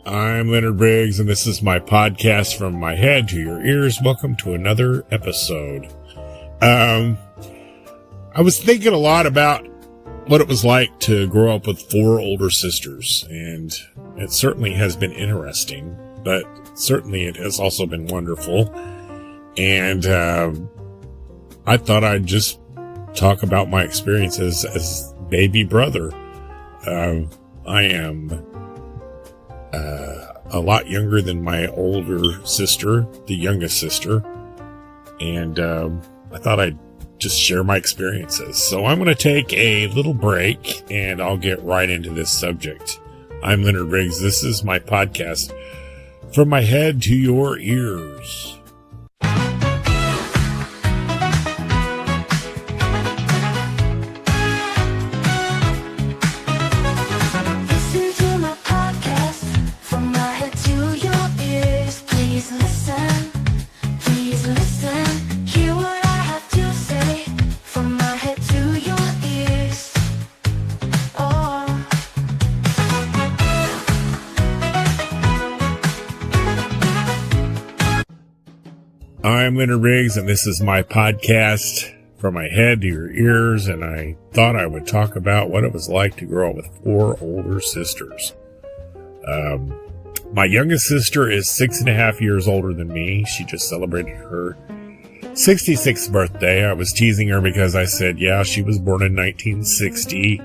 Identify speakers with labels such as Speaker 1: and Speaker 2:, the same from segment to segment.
Speaker 1: I'm Leonard Briggs, and this is my podcast from my head to your ears. Welcome to another episode. I was thinking a lot about what it was like to grow up with 4 older sisters, and it certainly has been interesting, but certainly it has also been wonderful. And I thought I'd just talk about my experiences as baby brother. I am a lot younger than my older sister, the youngest sister, and I thought I'd just share my experiences. So I'm going to take a little break, and I'll get right into this subject. I'm Leonard Briggs. This is my podcast, From My Head to Your Ears. I'm Leonard Briggs, and this is my podcast, From My Head to Your Ears, and I thought I would talk about what it was like to grow up with 4 older sisters. My youngest sister is 6.5 years older than me. She just celebrated her 66th birthday. I was teasing her because I said, yeah, she was born in 1960,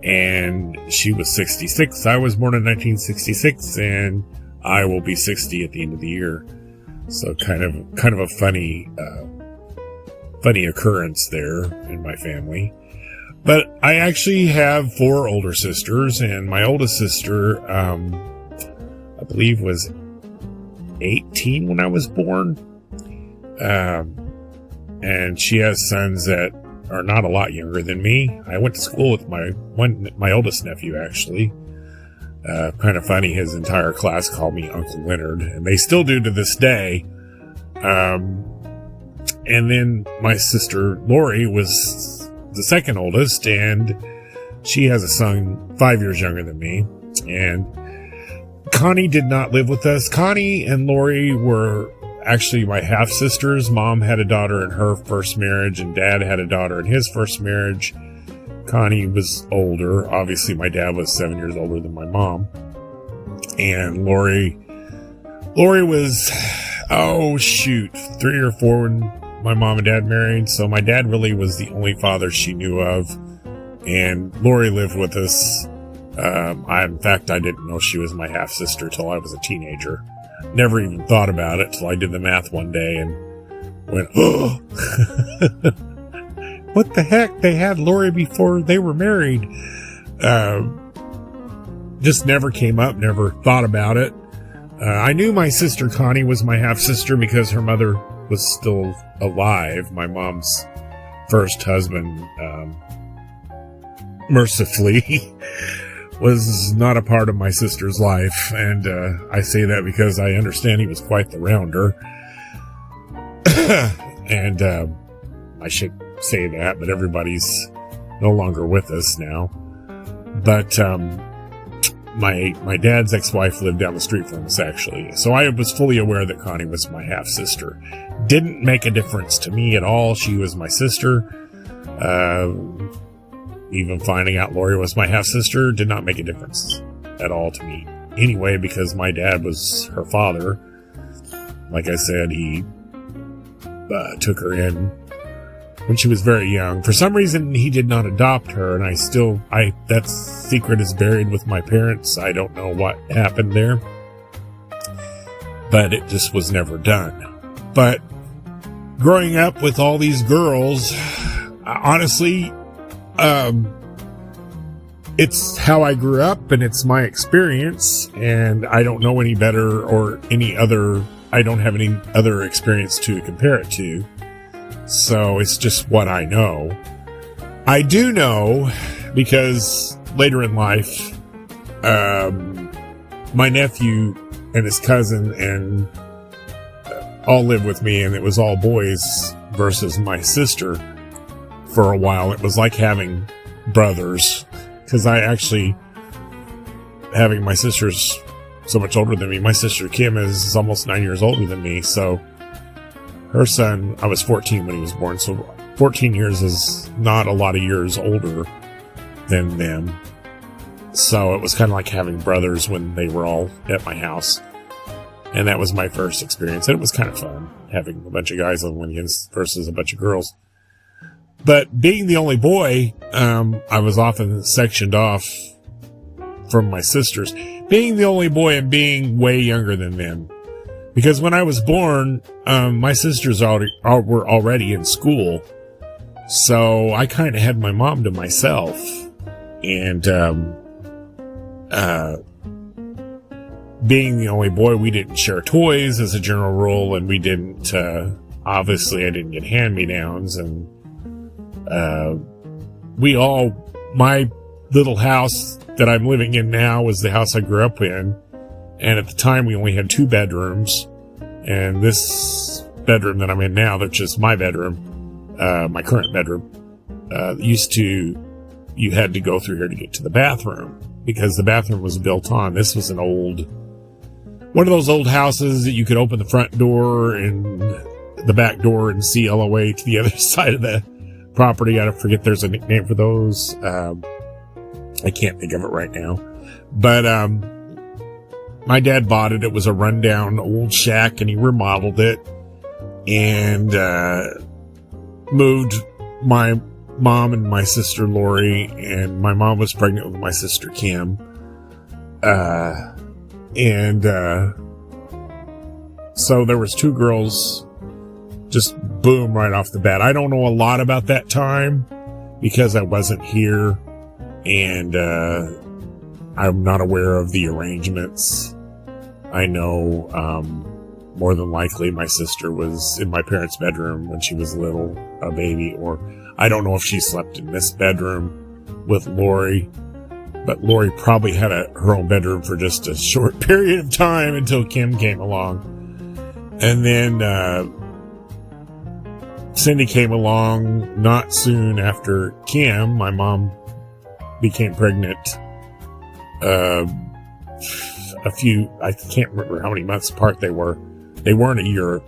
Speaker 1: and she was 66. I was born in 1966, and I will be 60 at the end of the year. So kind of a funny occurrence there in my family. But I actually have 4 older sisters, and my oldest sister, I believe was 18 when I was born. And she has sons that are not a lot younger than me. I went to school with my oldest nephew, actually. Kind of funny, his entire class called me Uncle Leonard, and they still do to this day. And then my sister Lori was the second oldest, and she has a son 5 years younger than me. And Connie did not live with us. Connie and Lori were actually my half sisters. Mom had a daughter in her first marriage, and Dad had a daughter in his first marriage. Connie was older. Obviously, my dad was 7 years older than my mom. And Lori was, 3 or 4 when my mom and dad married. So my dad really was the only father she knew of. And Lori lived with us. In fact, I didn't know she was my half sister till I was a teenager. Never even thought about it till I did the math one day and went, oh, what the heck? They had Lori before they were married. Just never came up, never thought about it. I knew my sister Connie was my half sister because her mother was still alive. My mom's first husband, mercifully, was not a part of my sister's life. And I say that because I understand he was quite the rounder. And I should say that, but everybody's no longer with us now. But my dad's ex-wife lived down the street from us, actually. So I was fully aware that Connie was my half-sister. Didn't make a difference to me at all. She was my sister. Even finding out Lori was my half-sister did not make a difference at all to me. Anyway, because my dad was her father. Like I said, he took her in when she was very young. For some reason, he did not adopt her, and that secret is buried with my parents. I don't know what happened there, but it just was never done. But growing up with all these girls, honestly, it's how I grew up, and it's my experience, and I don't know any better or I don't have any other experience to compare it to. So it's just what I know. I do know because later in life, my nephew and his cousin and all lived with me, and it was all boys versus my sister for a while. It was like having brothers, because I actually, having my sisters so much older than me. My sister Kim is almost 9 years older than me. So her son, I was 14 when he was born. So 14 years is not a lot of years older than them. So it was kind of like having brothers when they were all at my house. And that was my first experience. And it was kind of fun having a bunch of guys on weekends versus a bunch of girls. But being the only boy, I was often sectioned off from my sisters. Being the only boy and being way younger than them. Because when I was born, my sisters were already in school. So I kind of had my mom to myself. And being the only boy, we didn't share toys as a general rule, and we didn't, obviously I didn't get hand-me-downs, and, my little house that I'm living in now was the house I grew up in, and at the time we only had 2 bedrooms, and this bedroom that I'm in now, that's just my bedroom, my current bedroom, you had to go through here to get to the bathroom, because the bathroom was built on. This was one of those old houses that you could open the front door and the back door and see all the way to the other side of the property. I forget there's a nickname for those. I can't think of it right now. But my dad bought it. It was a rundown old shack, and he remodeled it and moved my mom and my sister Lori, and my mom was pregnant with my sister Kim. So there was 2 girls, just boom, right off the bat. I don't know a lot about that time because I wasn't here, and I'm not aware of the arrangements. I know more than likely my sister was in my parents' bedroom when she was little, a baby, or I don't know if she slept in this bedroom with Lori. But Lori probably had her own bedroom for just a short period of time until Kim came along. And then Cindy came along not soon after Kim. My mom became pregnant I can't remember how many months apart they were. They weren't a year.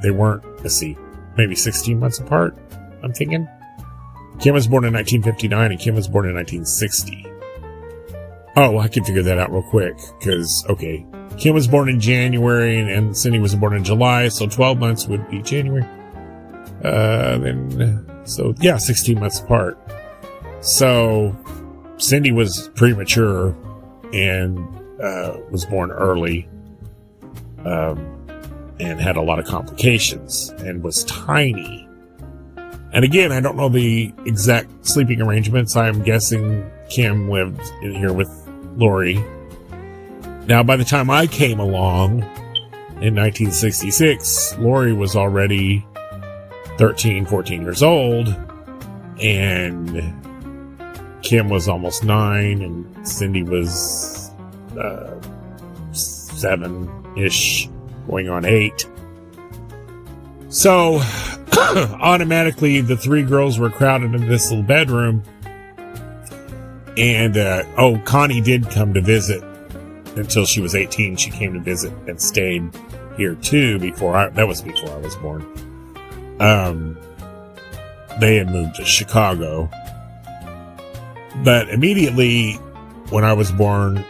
Speaker 1: They weren't, maybe 16 months apart, I'm thinking. Kim was born in 1959 and Kim was born in 1960. Oh, I can figure that out real quick, because, okay, Kim was born in January, and Cindy was born in July, so 12 months would be January. 16 months apart. So, Cindy was premature, and was born early, and had a lot of complications, and was tiny. And again, I don't know the exact sleeping arrangements. I'm guessing Kim lived in here with Lori. Now, by the time I came along in 1966, Lori was already 13, 14 years old, and Kim was almost 9, and Cindy was 7-ish, going on 8. So, automatically, the 3 girls were crowded in this little bedroom. And, Connie did come to visit until she was 18. She came to visit and stayed here too that was before I was born. They had moved to Chicago. But immediately when I was born,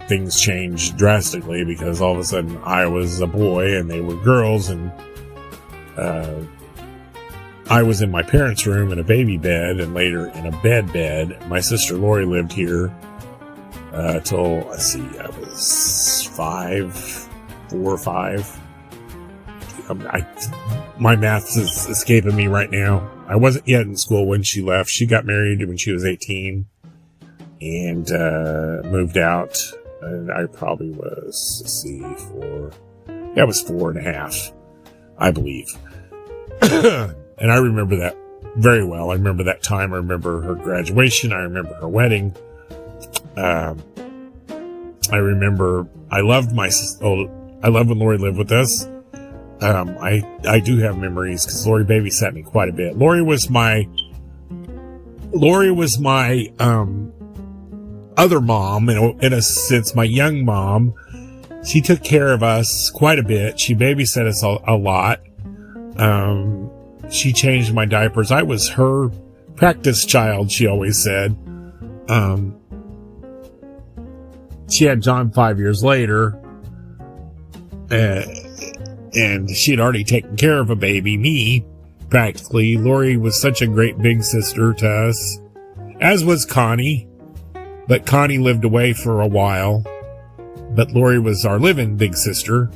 Speaker 1: things changed drastically, because all of a sudden I was a boy and they were girls, and, I was in my parents' room in a baby bed, and later in a bed. My sister Lori lived here till, I was 4 or 5. My math is escaping me right now. I wasn't yet in school when she left. She got married when she was 18 and moved out. And I probably was, 4. I was 4.5, I believe. And I remember that very well. I remember that time. I remember her graduation. I remember her wedding. I loved when Lori lived with us. I do have memories because Lori babysat me quite a bit. Lori was my other mom, in a sense, my young mom. She took care of us quite a bit. She babysat us a lot. She changed my diapers. I was her practice child, she always said. She had John 5 years later, and she had already taken care of a baby, me, practically. Lori was such a great big sister to us, as was Connie, but Connie lived away for a while. But Lori was our living big sister,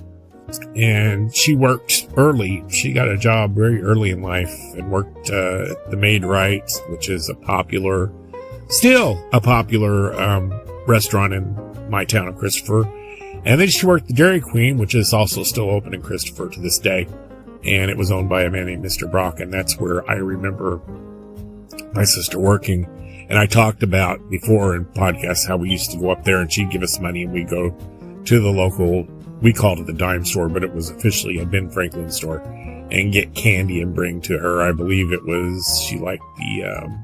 Speaker 1: and she worked early. She got a job very early in life and worked at the Maid-Rite, which is still a popular restaurant in my town of Christopher. And then she worked the Dairy Queen, which is also still open in Christopher to this day. And it was owned by a man named Mr. Brock, and that's where I remember my sister working. And I talked about before in podcasts how we used to go up there and she'd give us money and we'd go to the local, we called it the dime store, but it was officially a Ben Franklin store, and get candy and bring to her. I believe she liked the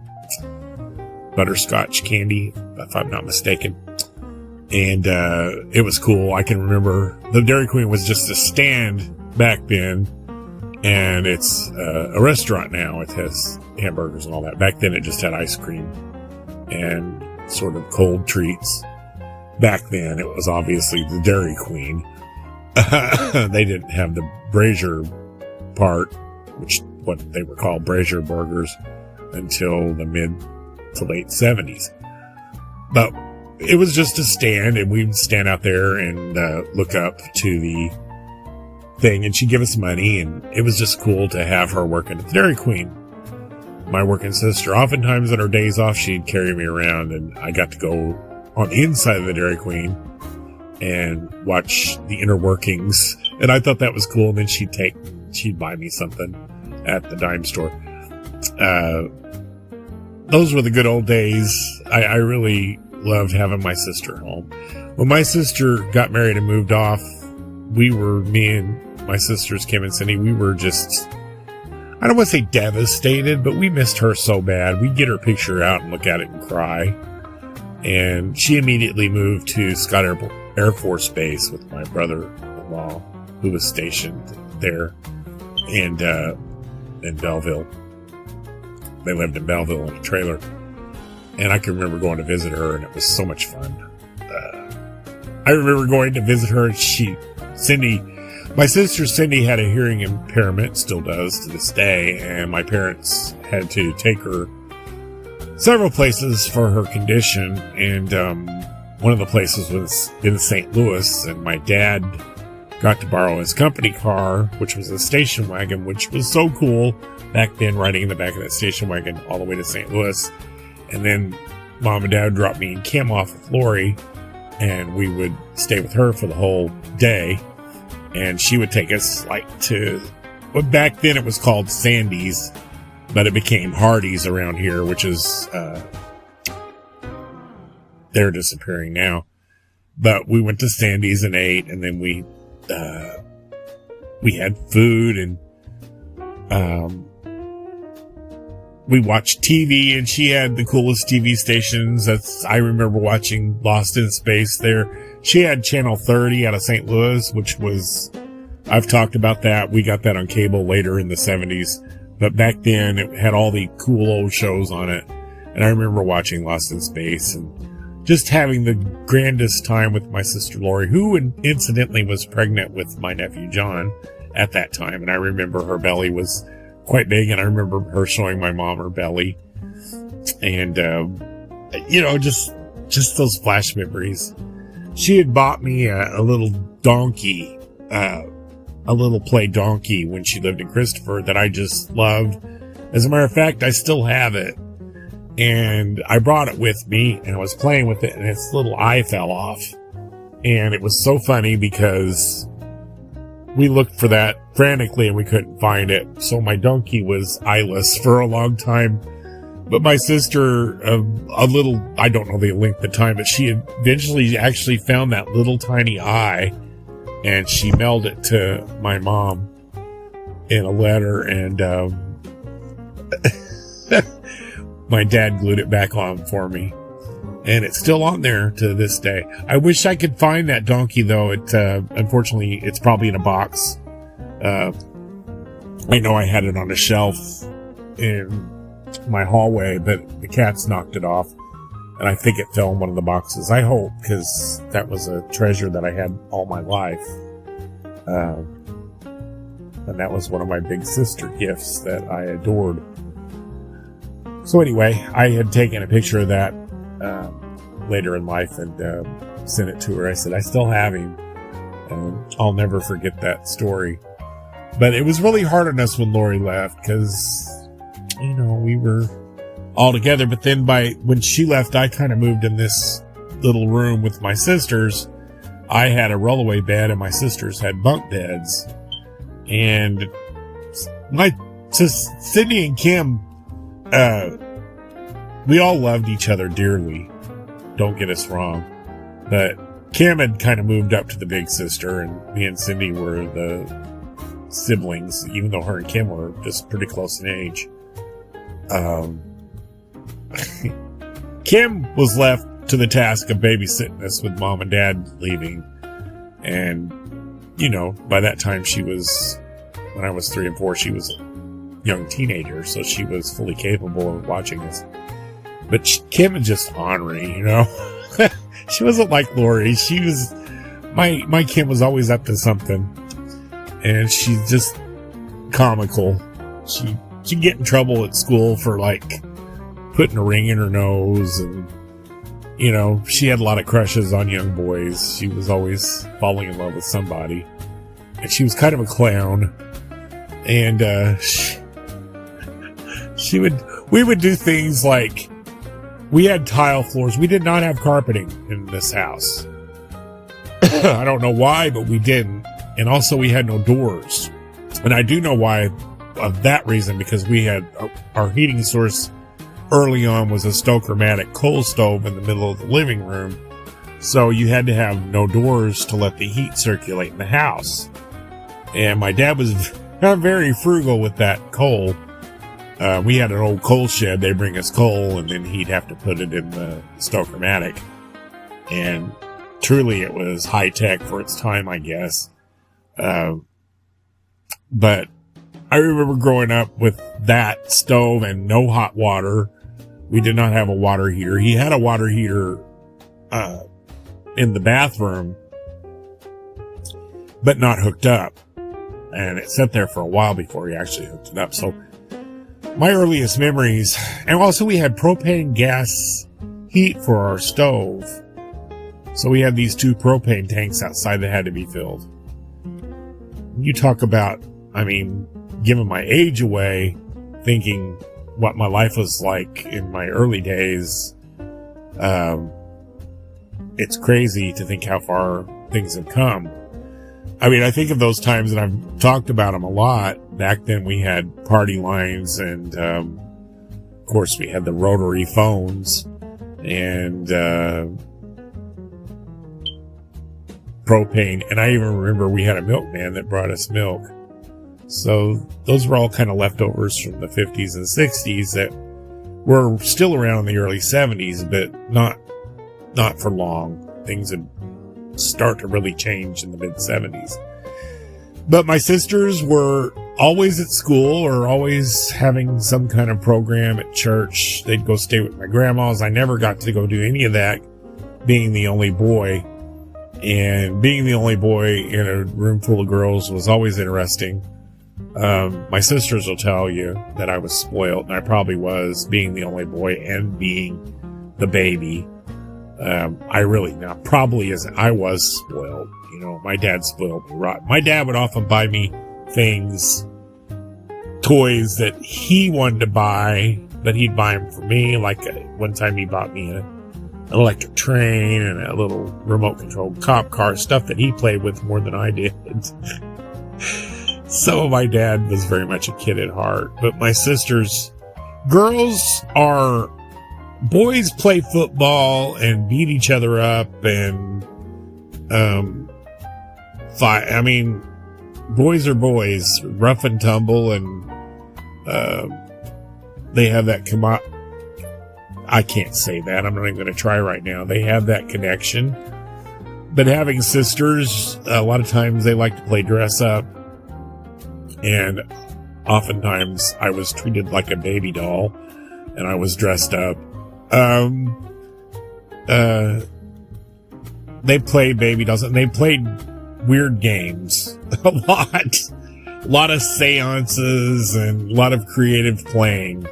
Speaker 1: butterscotch candy, if I'm not mistaken. And it was cool. I can remember the Dairy Queen was just a stand back then, and it's a restaurant now. It has hamburgers and all that. Back then it just had ice cream and sort of cold treats. Back then it was obviously the Dairy Queen. They didn't have the brazier part, which what they were called brazier burgers, until the mid to late 70s. But it was just a stand, and we'd stand out there and look up to the thing, and she'd give us money, and it was just cool to have her working at the Dairy Queen. My working sister, oftentimes on her days off, she'd carry me around, and I got to go on the inside of the Dairy Queen and watch the inner workings, and I thought that was cool. And then she'd buy me something at the dime store. Those were the good old days. I really loved having my sister home. When my sister got married and moved off, me and my sisters, Kim and Cindy, we were just, I don't want to say devastated, but we missed her so bad. We'd get her picture out and look at it and cry. And she immediately moved to Scott Air Force Base with my brother-in-law, who was stationed there, and in Belleville. They lived in Belleville in a trailer. And I can remember going to visit her, and it was so much fun. I remember going to visit her, and my sister Cindy had a hearing impairment, still does to this day, and my parents had to take her several places for her condition, and one of the places was in St. Louis, and my dad got to borrow his company car, which was a station wagon, which was so cool back then, riding in the back of that station wagon all the way to St. Louis. And then Mom and Dad dropped me and Kim off with Lori, and we would stay with her for the whole day. And she would take us back then it was called Sandy's, but it became Hardee's around here, which is, they're disappearing now. But we went to Sandy's and ate, and then we had food, and we watched TV, and she had the coolest TV stations. I remember watching Lost in Space there. She had Channel 30 out of St. Louis, which was, I've talked about that. We got that on cable later in the 70s. But back then, it had all the cool old shows on it. And I remember watching Lost in Space and just having the grandest time with my sister Lori, who incidentally was pregnant with my nephew John at that time. And I remember her belly was quite big, and I remember her showing my mom her belly. And, just those flash memories. She had bought me a little donkey, a little play donkey when she lived in Christopher that I just loved. As a matter of fact, I still have it. And I brought it with me, and I was playing with it, and its little eye fell off. And it was so funny because we looked for that frantically and we couldn't find it. So my donkey was eyeless for a long time. But my sister, I don't know the length of time, but she eventually actually found that little tiny eye, and she mailed it to my mom in a letter, and my dad glued it back on for me. And it's still on there to this day. I wish I could find that donkey, though. Unfortunately, it's probably in a box. I know I had it on a shelf in my hallway, but the cats knocked it off. And I think it fell in one of the boxes. I hope, because that was a treasure that I had all my life. And that was one of my big sister gifts that I adored. So anyway, I had taken a picture of that later in life and sent it to her. I said, I still have him. And I'll never forget that story. But it was really hard on us when Lori left because, we were all together. But then when she left, I kind of moved in this little room with my sisters. I had a rollaway bed and my sisters had bunk beds. And Sydney and Kim, we all loved each other dearly. Don't get us wrong. But Kim had kind of moved up to the big sister, and me and Cindy were the siblings, even though her and Kim were just pretty close in age. Kim was left to the task of babysitting us with mom and dad leaving. And, by that time when I was 3 and 4, she was a young teenager, so she was fully capable of watching us. But Kim is just ornery, She wasn't like Lori. She was, my Kim was always up to something. And she's just comical. She'd get in trouble at school for putting a ring in her nose, and she had a lot of crushes on young boys. She was always falling in love with somebody, and she was kind of a clown. And we would do things like, we had tile floors. We did not have carpeting in this house. I don't know why, but we didn't. And also we had no doors. And I do know why, of that reason, because we had our heating source early on was a Stokermatic coal stove in the middle of the living room. So you had to have no doors to let the heat circulate in the house. And my dad was very frugal with that coal. We had an old coal shed. They bring us coal, and then he'd have to put it in the Stokermatic. And truly, it was high tech for its time, I guess. But I remember growing up with that stove and no hot water. We did not have a water heater. He had a water heater in the bathroom, but not hooked up. And it sat there for a while before he actually hooked it up. So my earliest memories, and also we had propane gas heat for our stove. So we had these 2 propane tanks outside that had to be filled. You talk about, giving my age away, thinking what my life was like in my early days. It's crazy to think how far things have come. I think of those times, and I've talked about them a lot. Back then we had party lines, and of course we had the rotary phones, and propane. And I even remember we had a milkman that brought us milk. So those were all kind of leftovers from the 50s and 60s that were still around in the early 70s, but not for long. Things would start to really change in the mid 70s. But my sisters were always at school or always having some kind of program at church. They'd go stay with my grandmas. I never got to go do any of that, being the only boy. And being the only boy in a room full of girls was always interesting. My sisters will tell you that I was spoiled, and I probably was, being the only boy and being the baby. I was spoiled. My dad spoiled me rotten. My dad would often buy me things, toys that he wanted to buy, but he'd buy them for me. One time he bought me an electric train and a little remote controlled cop car, stuff that he played with more than I did. So my dad was very much a kid at heart. But my sisters, boys play football and beat each other up and fight. Boys are boys, rough and tumble, and they have that I can't say that. I'm not even going to try right now. They have that connection. But having sisters, a lot of times they like to play dress up. And oftentimes I was treated like a baby doll and I was dressed up. They played baby dolls and they played weird games a lot of seances and a lot of creative playing.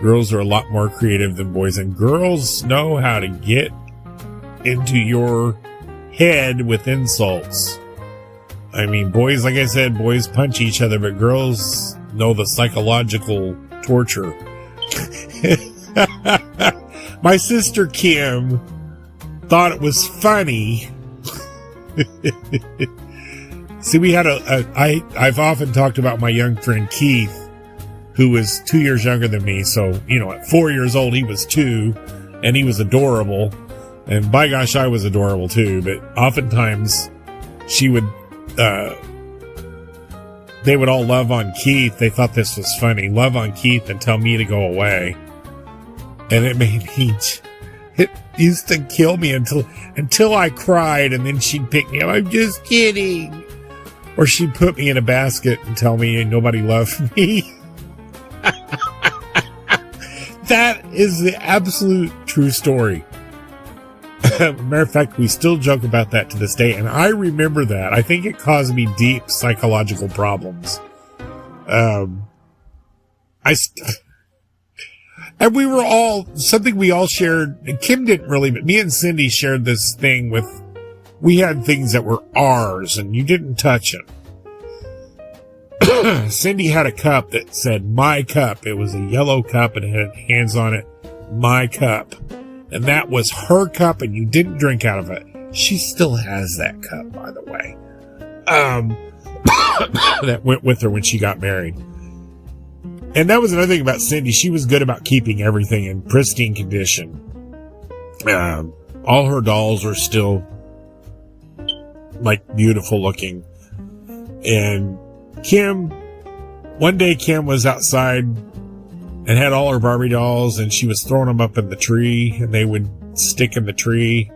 Speaker 1: Girls are a lot more creative than boys, and girls know how to get into your head with insults. I mean, boys, like I said, boys punch each other, but girls know the psychological torture. My sister Kim thought it was funny. See, we had I've often talked about my young friend Keith, who was 2 years younger than me. So, at 4 years old, he was 2 and he was adorable. And by gosh, I was adorable too. But oftentimes they would all love on Keith. They thought this was funny. Love on Keith and tell me to go away. And it made me, it used to kill me until I cried, and then she'd pick me up. I'm just kidding. Or she'd put me in a basket and tell me nobody loved me. That is the absolute true story. Matter of fact, we still joke about that to this day, and I remember that. I think it caused me deep psychological problems. And we were all, something we all shared, and Kim didn't really, but me and Cindy shared this thing we had things that were ours, and you didn't touch them. Cindy had a cup that said, "My cup." It was a yellow cup and it had hands on it. "My cup." And that was her cup, and you didn't drink out of it. She still has that cup, by the way. That went with her when she got married. And that was another thing about Cindy. She was good about keeping everything in pristine condition. All her dolls are still, beautiful looking. And one day Kim was outside and had all her Barbie dolls, and she was throwing them up in the tree, and they would stick in the tree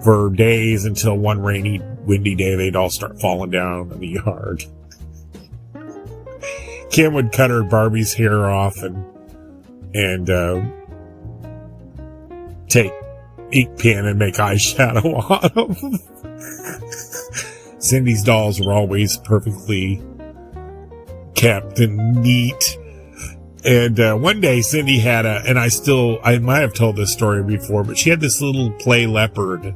Speaker 1: for days until one rainy, windy day they'd all start falling down in the yard. Kim would cut her Barbie's hair off and take ink pen and make eyeshadow on them. Cindy's dolls were always perfectly kept and neat. And one day Cindy had I might have told this story before, but she had this little play leopard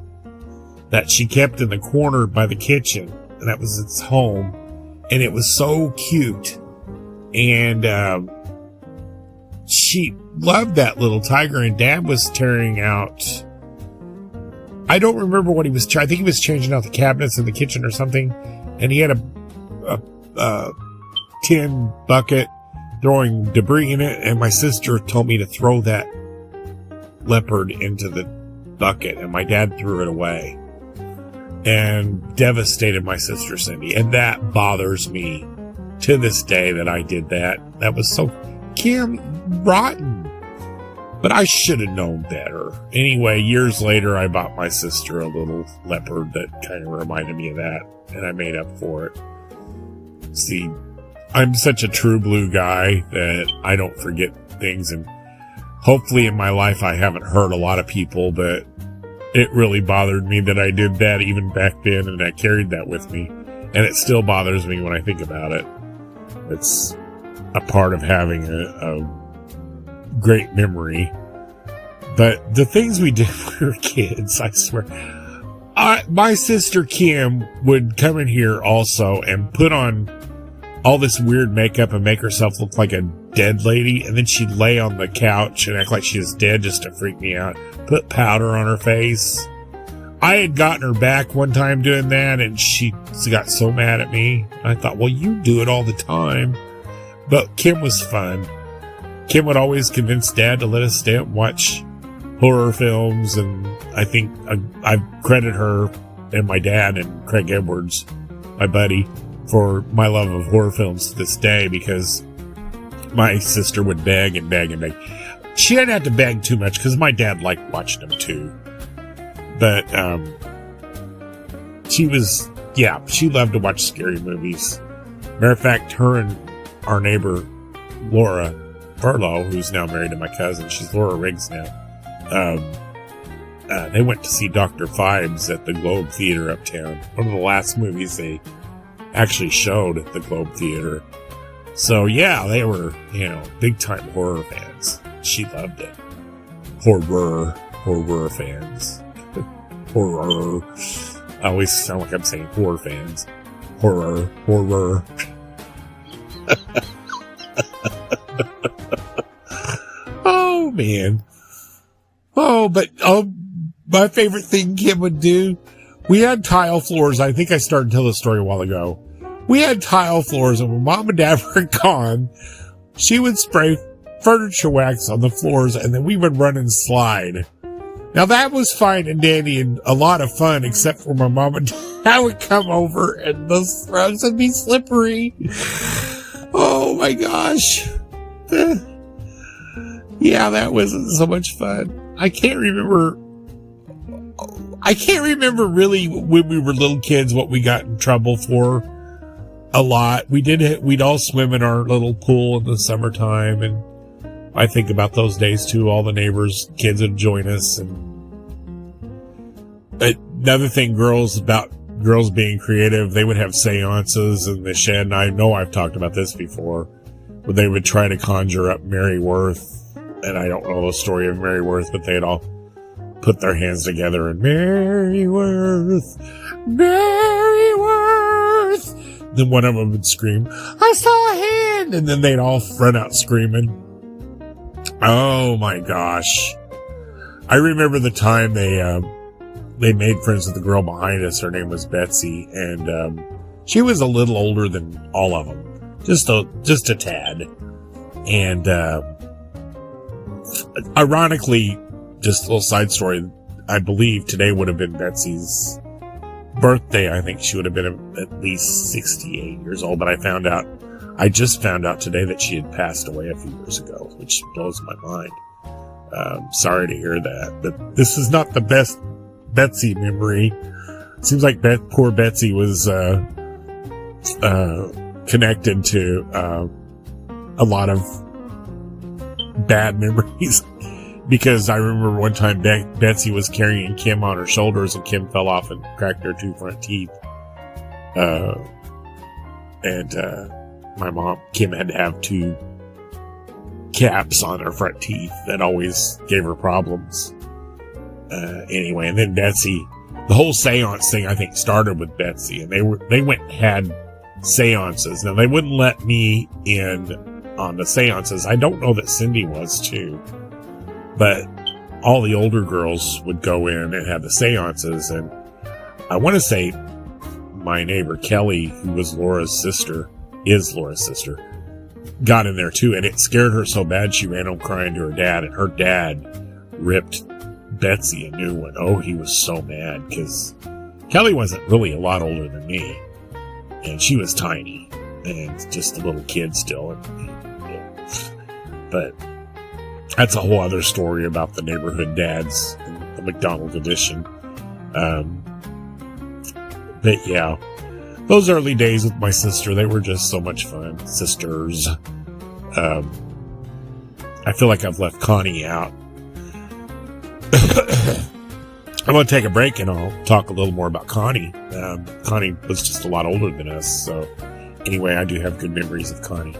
Speaker 1: that she kept in the corner by the kitchen, and that was its home. And it was so cute. And she loved that little tiger, and Dad was tearing out, I don't remember what he was, I think he was changing out the cabinets in the kitchen or something, and he had a tin bucket throwing debris in it, and my sister told me to throw that leopard into the bucket, and my dad threw it away and devastated my sister Cindy, and that bothers me to this day that I did that. That was so rotten, but I should have known better. Anyway, years later I bought my sister a little leopard that kind of reminded me of that, and I made up for it. See, I'm such a true blue guy that I don't forget things, and hopefully in my life I haven't hurt a lot of people, but it really bothered me that I did that even back then, and I carried that with me, and it still bothers me when I think about it. It's a part of having a great memory. But the things we did when we were kids, I swear. My sister Kim would come in here also and put on all this weird makeup and make herself look like a dead lady, and then she'd lay on the couch and act like she was dead just to freak me out. Put powder on her face. I had gotten her back one time doing that, and she got so mad at me. I thought, well, you do it all the time. But Kim was fun. Kim would always convince Dad to let us stay up and watch horror films, and I think I credit her and my dad and Craig Edwards, my buddy, for my love of horror films to this day, because my sister would beg and beg and beg. she didn't have to beg too much because my dad liked watching them too. But she loved to watch scary movies. Matter of fact, her and our neighbor Laura Furlow, who's now married to my cousin, she's Laura Riggs now. They went to see Dr. Phibes at the Globe Theater uptown. One of the last movies they actually showed at the Globe Theater. So yeah, they were, big time horror fans. She loved it. Horror fans. Horror. I always sound like I'm saying horror fans. Horror. Oh, man. My favorite thing Kim would do, we had tile floors. I think I started to tell this story a while ago. We had tile floors, and when Mom and Dad were gone, she would spray furniture wax on the floors, and then we would run and slide. Now, that was fine and dandy and a lot of fun, except for my mom and dad would come over and the rugs would be slippery. Oh, my gosh. Yeah, that wasn't so much fun. I can't remember really when we were little kids what we got in trouble for a lot. We'd all swim in our little pool in the summertime, and I think about those days too. All the neighbors' kids would join us. And another thing, girls being creative, they would have seances in the shed. And I know I've talked about this before, where they would try to conjure up Mary Worth. And I don't know the story of Mary Worth, but they'd all put their hands together and Mary Worth. Then one of them would scream, I saw a hand! And then they'd all run out screaming. Oh my gosh. I remember the time they made friends with the girl behind us. Her name was Betsy, and she was a little older than all of them. Just a tad. And ironically, just a little side story, I believe today would have been Betsy's birthday. I think she would have been at least 68 years old, but I just found out today that she had passed away a few years ago, which blows my mind. Sorry to hear that, but this is not the best Betsy memory. Seems like poor Betsy was connected to a lot of bad memories. Because I remember one time Betsy was carrying Kim on her shoulders, and Kim fell off and cracked her 2 front teeth. And my mom, Kim, had to have 2 caps on her front teeth that always gave her problems. Anyway, and then Betsy, the whole seance thing, I think, started with Betsy, and they went and had seances. Now, they wouldn't let me in on the seances. I don't know that Cindy was too, but all the older girls would go in and have the seances. And I want to say my neighbor Kelly, who was Laura's sister, got in there too, and it scared her so bad she ran home crying to her dad, and her dad ripped Betsy a new one. Oh, he was so mad, because Kelly wasn't really a lot older than me, and she was tiny and just a little kid still. But that's a whole other story about the neighborhood dads in the McDonald edition. But yeah, those early days with my sister, they were just so much fun. Sisters. I feel like I've left Connie out. I'm going to take a break and I'll talk a little more about Connie. Connie was just a lot older than us. So anyway, I do have good memories of Connie.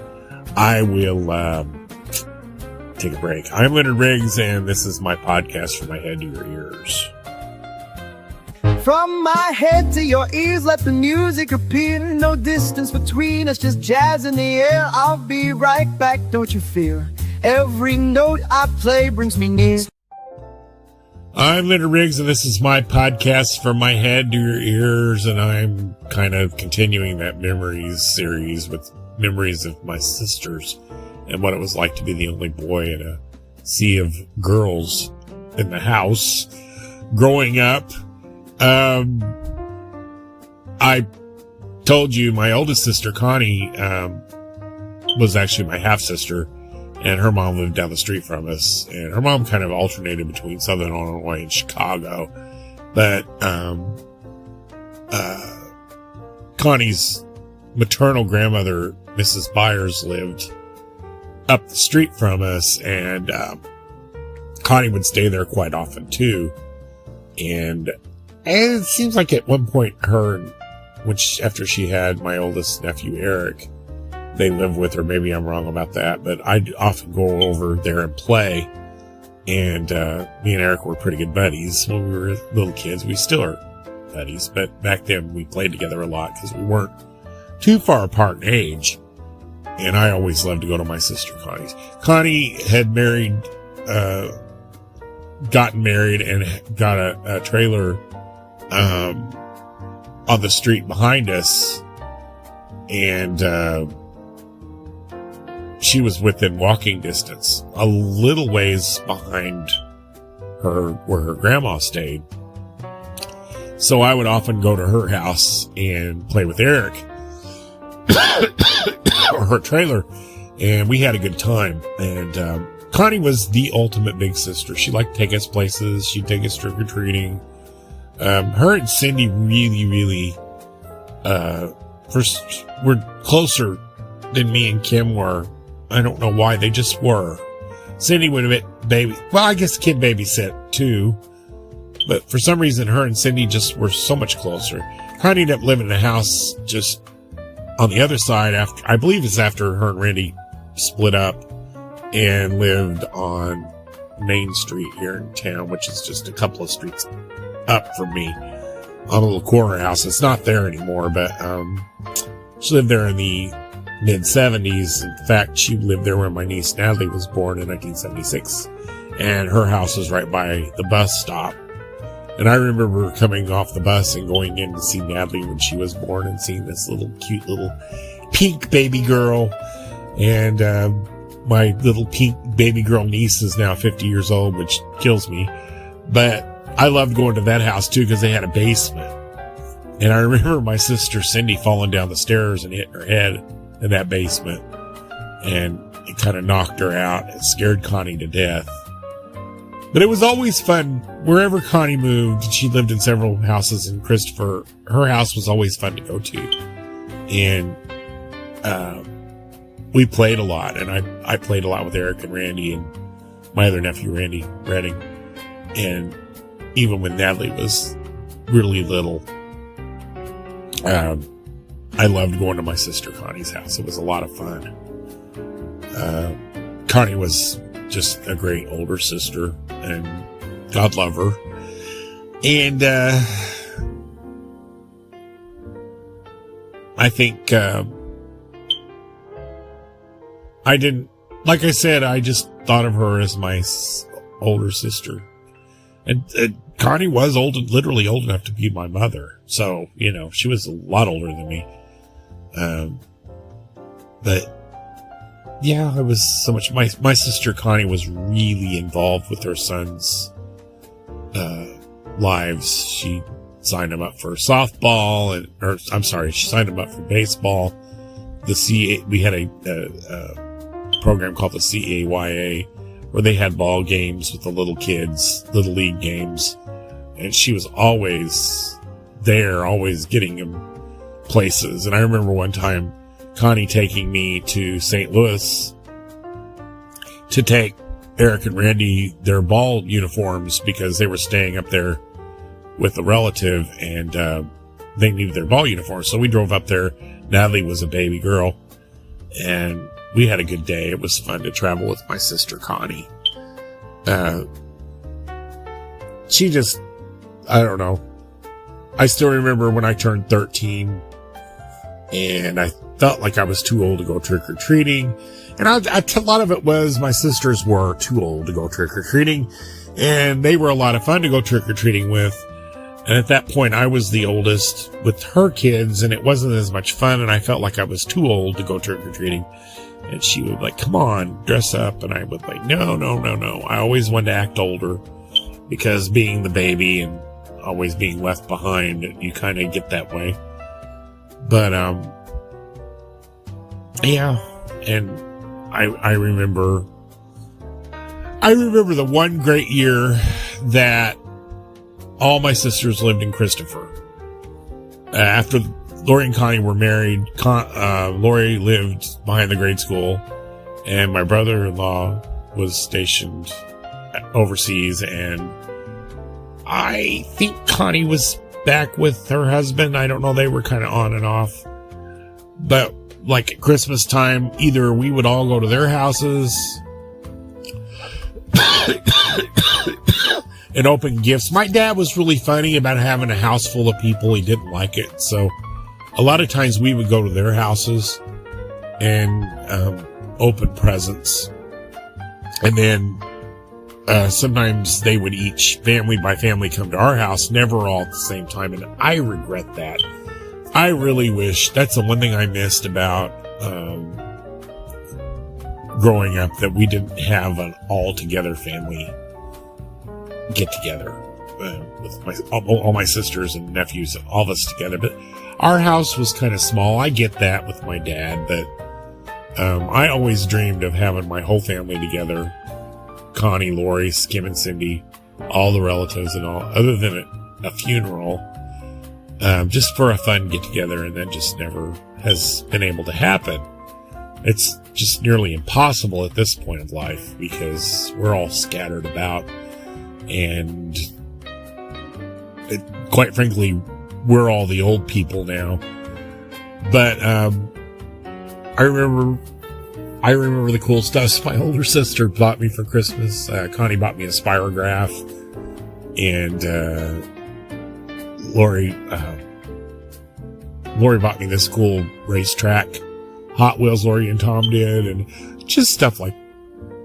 Speaker 1: I will take a break. I'm Leonard Riggs, and this is my podcast From My Head to Your Ears.
Speaker 2: From my head to your ears, let the music appear. No distance between us, just jazz in the air. I'll be right back, don't you fear. Every note I play brings me near.
Speaker 1: I'm Leonard Riggs, and this is my podcast From My Head to Your Ears, and I'm kind of continuing that memories series with memories of my sisters and what it was like to be the only boy in a sea of girls in the house growing up. I told you my oldest sister, Connie, was actually my half sister, and her mom lived down the street from us, and her mom kind of alternated between Southern Illinois and Chicago, but Connie's maternal grandmother, Mrs. Byers, lived up the street from us, and Connie would stay there quite often too. And it seems like at one point after she had my oldest nephew Eric, they lived with her. Maybe I'm wrong about that, but I'd often go over there and play. And me and Eric were pretty good buddies when we were little kids. We still are buddies, but back then we played together a lot because we weren't too far apart in age. And I always loved to go to my sister Connie's. Connie had gotten married and got a trailer on the street behind us, and she was within walking distance, a little ways behind her where her grandma stayed. So I would often go to her house and play with Eric or her trailer, and we had a good time. And Connie was the ultimate big sister. She liked to take us places. She'd take us trick-or-treating. Her and Cindy really first were closer than me and Kim were. I don't know why, they just were. Cindy would have been I guess Kim babysit too, but for some reason her and Cindy just were so much closer. Connie ended up living in a house just on the other side I believe it's after her and Randy split up, and lived on Main Street here in town, which is just a couple of streets up from me, on a little corner house. It's not there anymore, but she lived there in the mid-70s. In fact, she lived there when my niece Natalie was born in 1976, and her house was right by the bus stop. And I remember coming off the bus and going in to see Natalie when she was born, and seeing this little cute little pink baby girl. And my little pink baby girl niece is now 50 years old, which kills me. But I loved going to that house too, because they had a basement. And I remember my sister Cindy falling down the stairs and hitting her head in that basement. And it kind of knocked her out. It scared Connie to death. But it was always fun. Wherever Connie moved, she lived in several houses in Christopher. Her house was always fun to go to. And we played a lot. And I played a lot with Eric and Randy and my other nephew, Randy Redding. And even when Natalie was really little, I loved going to my sister Connie's house. It was a lot of fun. Connie was just a great older sister, and God love her. And I think I didn't, like I said, I just thought of her as my older sister. And Connie was literally old enough to be my mother. So, you know, she was a lot older than me. But yeah, it was so much. My sister Connie was really involved with her sons' lives. She signed them up for softball, she signed them up for baseball. We had a program called the CAYA, where they had ball games with the little kids, little league games, and she was always there, always getting them places. And I remember one time Connie taking me to St. Louis to take Eric and Randy their ball uniforms, because they were staying up there with a relative, and they needed their ball uniforms. So we drove up there. Natalie was a baby girl, and we had a good day. It was fun to travel with my sister Connie. She just, I don't know. I still remember when I turned 13, and I felt like I was too old to go trick-or-treating. And a lot of it was my sisters were too old to go trick-or-treating, and they were a lot of fun to go trick-or-treating with. And at that point, I was the oldest with her kids, and it wasn't as much fun, and I felt like I was too old to go trick-or-treating. And she would like, come on, dress up. And I would like, no. I always wanted to act older, because being the baby and always being left behind, you kind of get that way. But, yeah. And I remember the one great year that all my sisters lived in Christopher. After Lori and Connie were married, Lori lived behind the grade school, and my brother-in-law was stationed overseas, and I think Connie was back with her husband. I don't know. They were kind of on and off. But like at Christmas time, either we would all go to their houses and open gifts. My dad was really funny about having a house full of people. He didn't like it. So a lot of times we would go to their houses and open presents. And then sometimes they would each, family by family, come to our house, never all at the same time. And I regret that. I really wish, that's the one thing I missed about growing up, that we didn't have an all-together family get-together with all my sisters and nephews, all of us together. But our house was kind of small. I get that with my dad, but I always dreamed of having my whole family together. Connie, Lori, Kim and Cindy, all the relatives and all, other than a funeral, just for a fun get together, and that just never has been able to happen. It's just nearly impossible at this point of life because we're all scattered about, and quite frankly, we're all the old people now. But I remember the cool stuff my older sister bought me for Christmas. Connie bought me a spirograph, and Lori bought me this cool racetrack, Hot Wheels Lori and Tom did, and just stuff like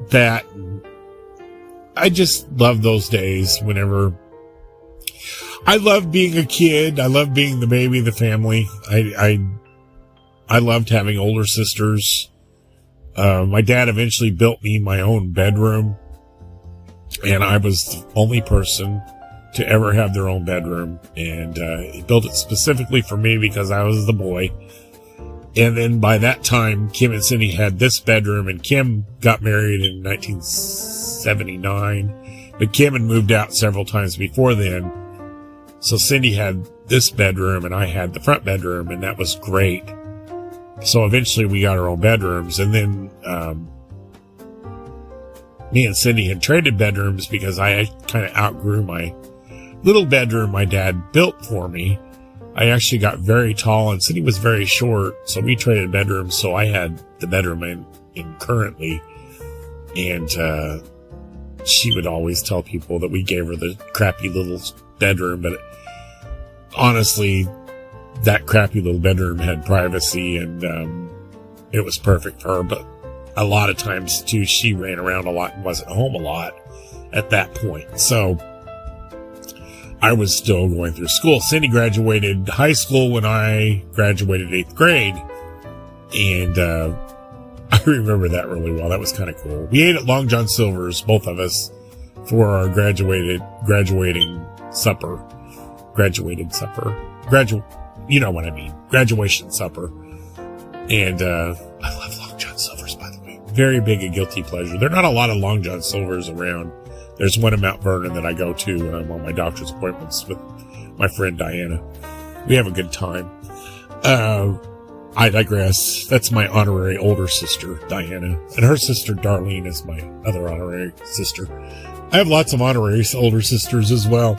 Speaker 1: that. I just love those days whenever. I love being a kid. I love being the baby of the family. I loved having older sisters. My dad eventually built me my own bedroom, and I was the only person to ever have their own bedroom. And he built it specifically for me because I was the boy. And then by that time, Kim and Cindy had this bedroom, and Kim got married in 1979, but Kim had moved out several times before then. So Cindy had this bedroom, and I had the front bedroom, and that was great. So eventually we got our own bedrooms, and then me and Cindy had traded bedrooms because I kind of outgrew my little bedroom my dad built for me. I actually got very tall, and Cindy was very short, so we traded bedrooms. So I had the bedroom in currently, and she would always tell people that we gave her the crappy little bedroom, but honestly, that crappy little bedroom had privacy, and it was perfect for her. But a lot of times too, she ran around a lot and wasn't home a lot at that point. So I was still going through school. Cindy graduated high school when I graduated 8th grade, and I remember that really well. That was kind of cool. We ate at Long John Silver's, both of us, for our graduating supper. You know what I mean. Graduation supper. And I love Long John Silver's, by the way. Very big a guilty pleasure. There are not a lot of Long John Silver's around. There's one in Mount Vernon that I go to when I'm on my doctor's appointments with my friend Diana. We have a good time. I digress. That's my honorary older sister, Diana. And her sister, Darlene, is my other honorary sister. I have lots of honorary older sisters as well.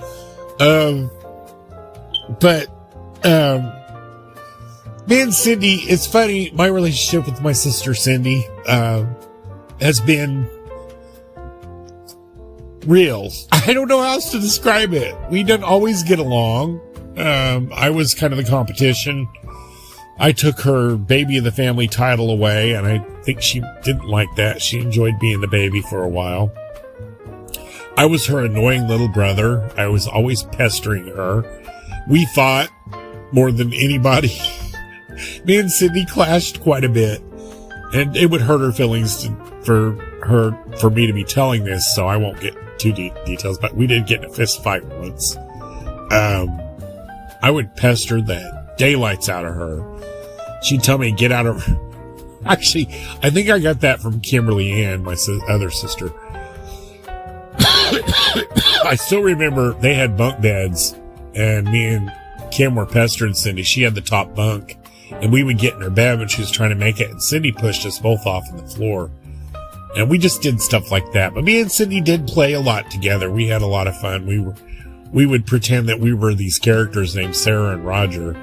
Speaker 1: But me and Cindy, it's funny, my relationship with my sister Cindy has been real. I don't know how else to describe it. We didn't always get along. I was kind of the competition. I took her baby of the family title away, and I think she didn't like that. She enjoyed being the baby for a while. I was her annoying little brother. I was always pestering her. We fought more than anybody. Me and Cindy clashed quite a bit, and it would hurt her feelings for me to be telling this, so I won't get too deep details, but we did get in a fist fight once. I would pester the daylights out of her. She'd tell me to get out of Actually, I think I got that from Kimberly Ann, my other sister. I still remember they had bunk beds, and me and Kim were pestering Cindy. She had the top bunk, and we would get in her bed when she was trying to make it, and Cindy pushed us both off on the floor. And we just did stuff like that. But me and Cindy did play a lot together. We had a lot of fun. We would pretend that we were these characters named Sarah and Roger.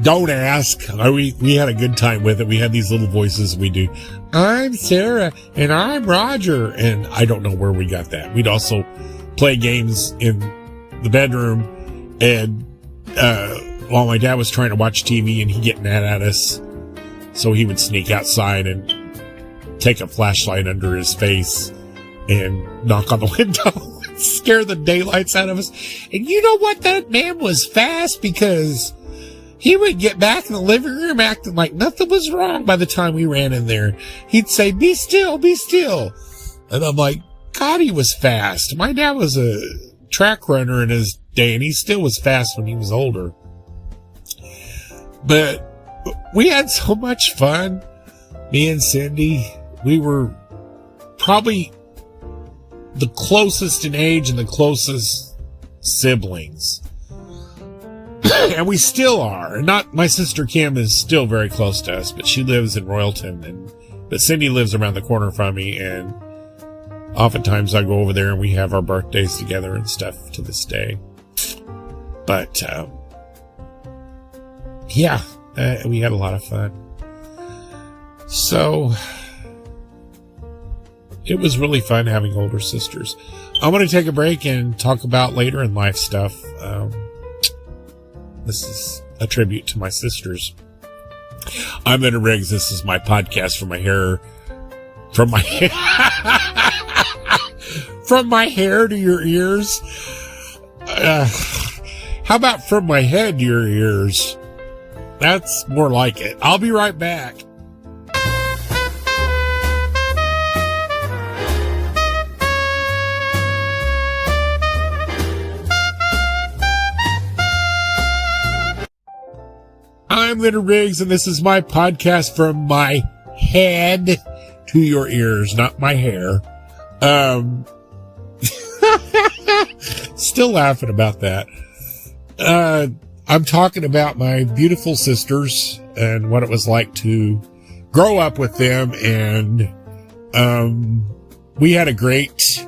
Speaker 1: Don't ask. We had a good time with it. We had these little voices we do. I'm Sarah and I'm Roger. And I don't know where we got that. We'd also play games in the bedroom, and while my dad was trying to watch TV and he get mad at us, so he would sneak outside and take a flashlight under his face and knock on the window and scare the daylights out of us. And you know what? That man was fast, because he would get back in the living room acting like nothing was wrong by the time we ran in there. He'd say, be still, be still. And I'm like, God, he was fast. My dad was a track runner in his day, and he still was fast when he was older. But we had so much fun, me and Cindy. We were probably the closest in age and the closest siblings. And we still are. Not my sister Kim is still very close to us, but she lives in Royalton, but Cindy lives around the corner from me, and oftentimes I go over there and we have our birthdays together and stuff to this day. But yeah, we had a lot of fun. So it was really fun having older sisters. I'm going to take a break and talk about later in life stuff. This is a tribute to my sisters. I'm Leonard Riggs. This is my podcast from my hair to your ears. How about from my head to your ears? That's more like it. I'll be right back. I'm Leonard Riggs, and this is my podcast from my head to your ears, not my hair. Still laughing about that. I'm talking about my beautiful sisters and what it was like to grow up with them, and we had a great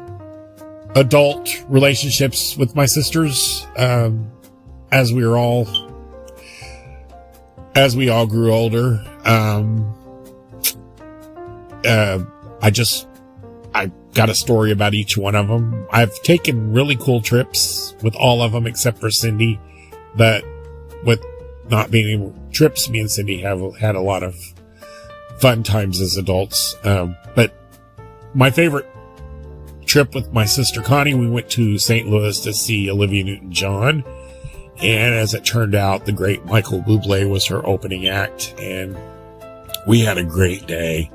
Speaker 1: adult relationships with my sisters as we all grew older. I got a story about each one of them. I've taken really cool trips with all of them except for Cindy, but with not being able trips, me and Cindy have had a lot of fun times as adults. But my favorite trip with my sister Connie, we went to St. Louis to see Olivia Newton-John. And as it turned out, the great Michael Bublé was her opening act, and we had a great day.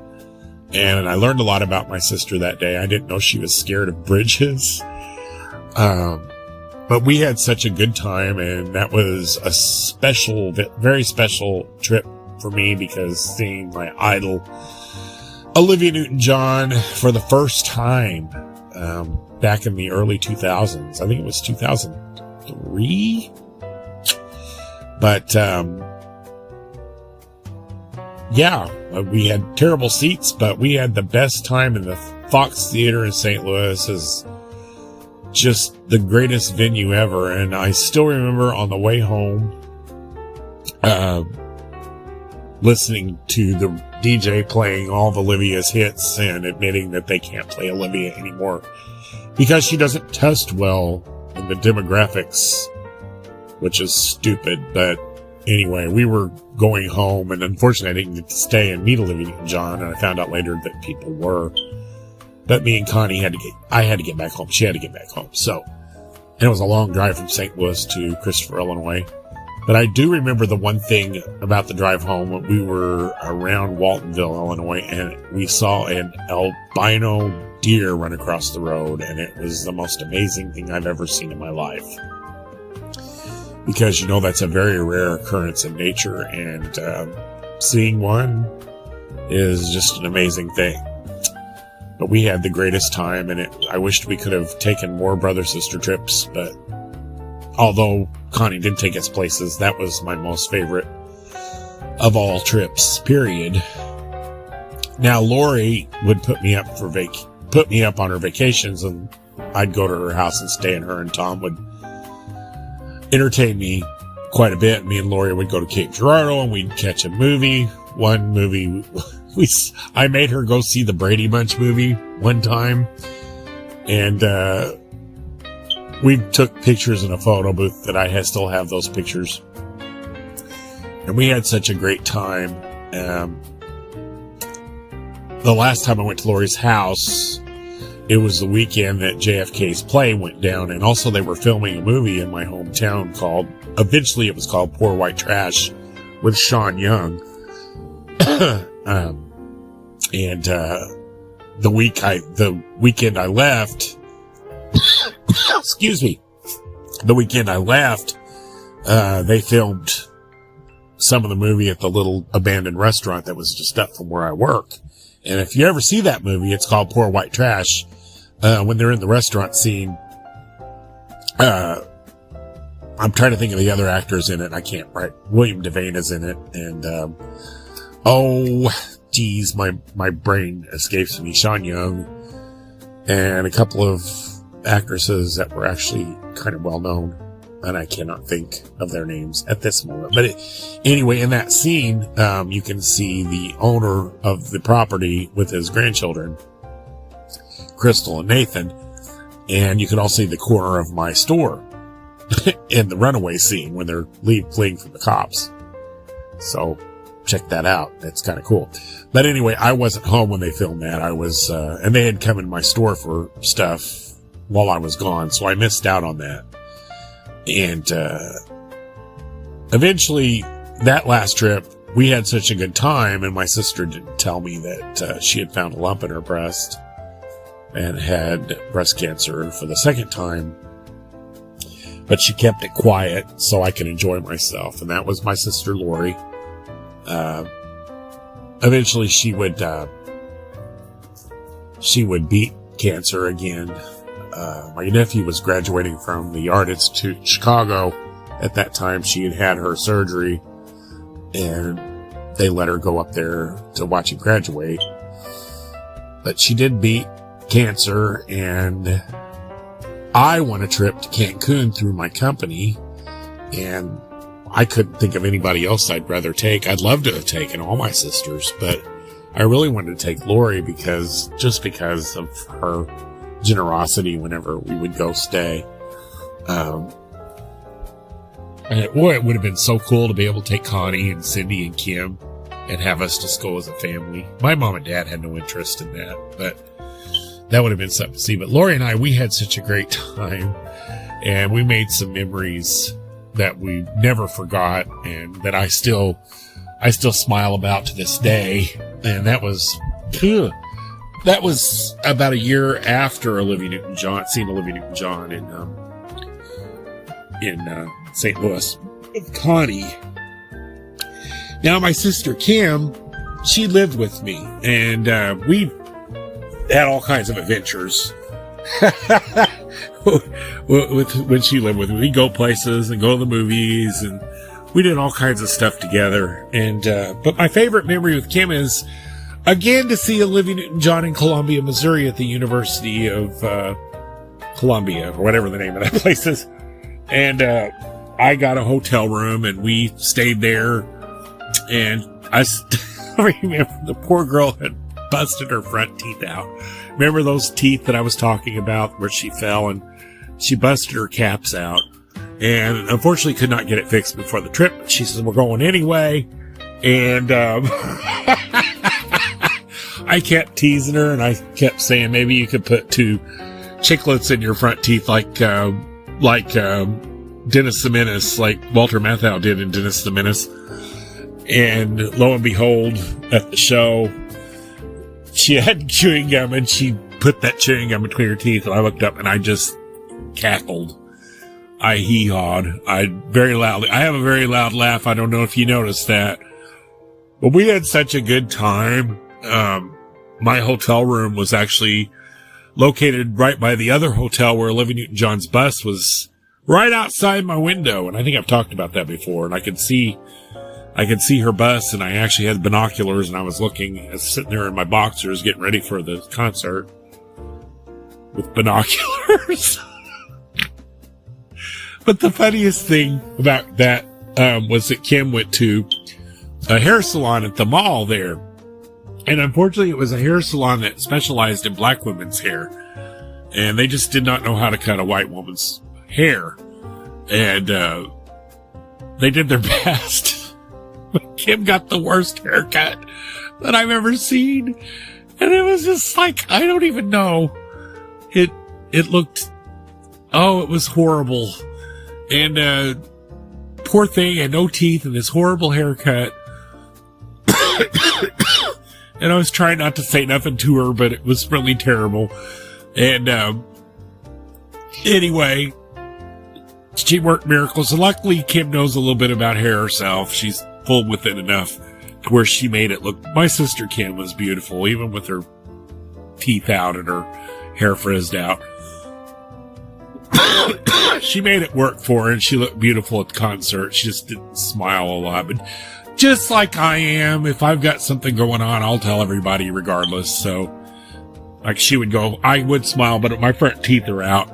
Speaker 1: And I learned a lot about my sister that day. I didn't know she was scared of bridges. But we had such a good time, and that was a special, very special trip for me, because seeing my idol, Olivia Newton-John, for the first time, back in the early 2000s. I think it was 2003. But, yeah, we had terrible seats, but we had the best time in the Fox Theater in St. Louis. Is just the greatest venue ever. And I still remember on the way home, listening to the DJ playing all of Olivia's hits and admitting that they can't play Olivia anymore because she doesn't test well in the demographics, which is stupid. But anyway, we were going home, and unfortunately I didn't get to stay and meet Olivia Newton-John, and I found out later that people were. But me and Connie I had to get back home. She had to get back home. So, and it was a long drive from St. Louis to Christopher, Illinois. But I do remember the one thing about the drive home. We were around Waltonville, Illinois, and we saw an albino deer run across the road, and it was the most amazing thing I've ever seen in my life. Because, that's a very rare occurrence in nature, and seeing one is just an amazing thing. But we had the greatest time, and I wished we could have taken more brother-sister trips, but although Connie did take us places, that was my most favorite of all trips, period. Now, Lori would put me up on her vacations, and I'd go to her house and stay, and her and Tom would entertain me quite a bit. Me and Lori would go to Cape Girardeau, and we'd catch a movie. One movie, I made her go see the Brady Bunch movie one time, and we took pictures in a photo booth that I still have those pictures, and we had such a great time. The last time I went to Lori's house, it was the weekend that JFK's play went down, and also they were filming a movie in my hometown eventually it was called Poor White Trash with Sean Young. The weekend I left, excuse me, they filmed some of the movie at the little abandoned restaurant that was just up from where I work. And if you ever see that movie, it's called Poor White Trash. When they're in the restaurant scene, I'm trying to think of the other actors in it. I can't, right? William Devane is in it. And, my brain escapes me. Sean Young and a couple of actresses that were actually kind of well known, and I cannot think of their names at this moment. But anyway, in that scene, you can see the owner of the property with his grandchildren, Crystal and Nathan, and you can also see the corner of my store in the runaway scene when they're fleeing from the cops. So check that out. It's kind of cool. But anyway, I wasn't home when they filmed that. I was, and they had come in my store for stuff while I was gone, so I missed out on that. And, eventually that last trip, we had such a good time, and my sister didn't tell me that, she had found a lump in her breast and had breast cancer for the second time, but she kept it quiet so I could enjoy myself. And that was my sister Lori. Eventually she would beat cancer again. My nephew was graduating from the Art Institute in Chicago. At that time, she had had her surgery, and they let her go up there to watch him graduate. But she did beat cancer, and I won a trip to Cancun through my company, and I couldn't think of anybody else I'd rather take. I'd love to have taken all my sisters, but I really wanted to take Lori because of her generosity whenever we would go stay. And it would have been so cool to be able to take Connie and Cindy and Kim and have us just go as a family. My mom and dad had no interest in that, but that would have been something to see. But Lori and I, we had such a great time, and we made some memories that we never forgot, and that I still smile about to this day. And that was about a year after Olivia Newton-John, seeing Olivia Newton-John in St. Louis with Connie. Now, my sister Kim, she lived with me, and we had all kinds of adventures. When she lived with me, we'd go places and go to the movies, and we did all kinds of stuff together. And but my favorite memory with Kim is, again, to see Olivia Newton-John in Columbia, Missouri at the University of Columbia, or whatever the name of that place is. And I got a hotel room, and we stayed there. And I remember the poor girl had busted her front teeth out. Remember those teeth that I was talking about where she fell and she busted her caps out, and unfortunately could not get it fixed before the trip. But she says, we're going anyway. And I kept teasing her, and I kept saying, maybe you could put 2 chiclets in your front teeth like Dennis the Menace, like Walter Matthau did in Dennis the Menace. And lo and behold, at the show, she had chewing gum, and she put that chewing gum between her teeth, and I looked up and I just cackled. I hee-hawed. Very loudly. I have a very loud laugh. I don't know if you noticed that. But we had such a good time. My hotel room was actually located right by the other hotel where Olivia Newton-John's bus was, right outside my window. And I think I've talked about that before. And I could see her bus, and I actually had binoculars, and I was sitting there in my boxers getting ready for the concert with binoculars. But the funniest thing about that was that Kim went to a hair salon at the mall there. And unfortunately, it was a hair salon that specialized in black women's hair. And they just did not know how to cut a white woman's hair. And they did their best. But Kim got the worst haircut that I've ever seen. And it was just like, I don't even know. It looked, it was horrible. And poor thing had no teeth and this horrible haircut. And I was trying not to say nothing to her, but it was really terrible. And anyway, she worked miracles. Luckily, Kim knows a little bit about hair herself. She's full with it enough to where she made it look. My sister Kim was beautiful, even with her teeth out and her hair frizzed out. She made it work for her, and she looked beautiful at the concert. She just didn't smile a lot, but just like I am, if I've got something going on, I'll tell everybody regardless. So, like she would go, I would smile, but my front teeth are out.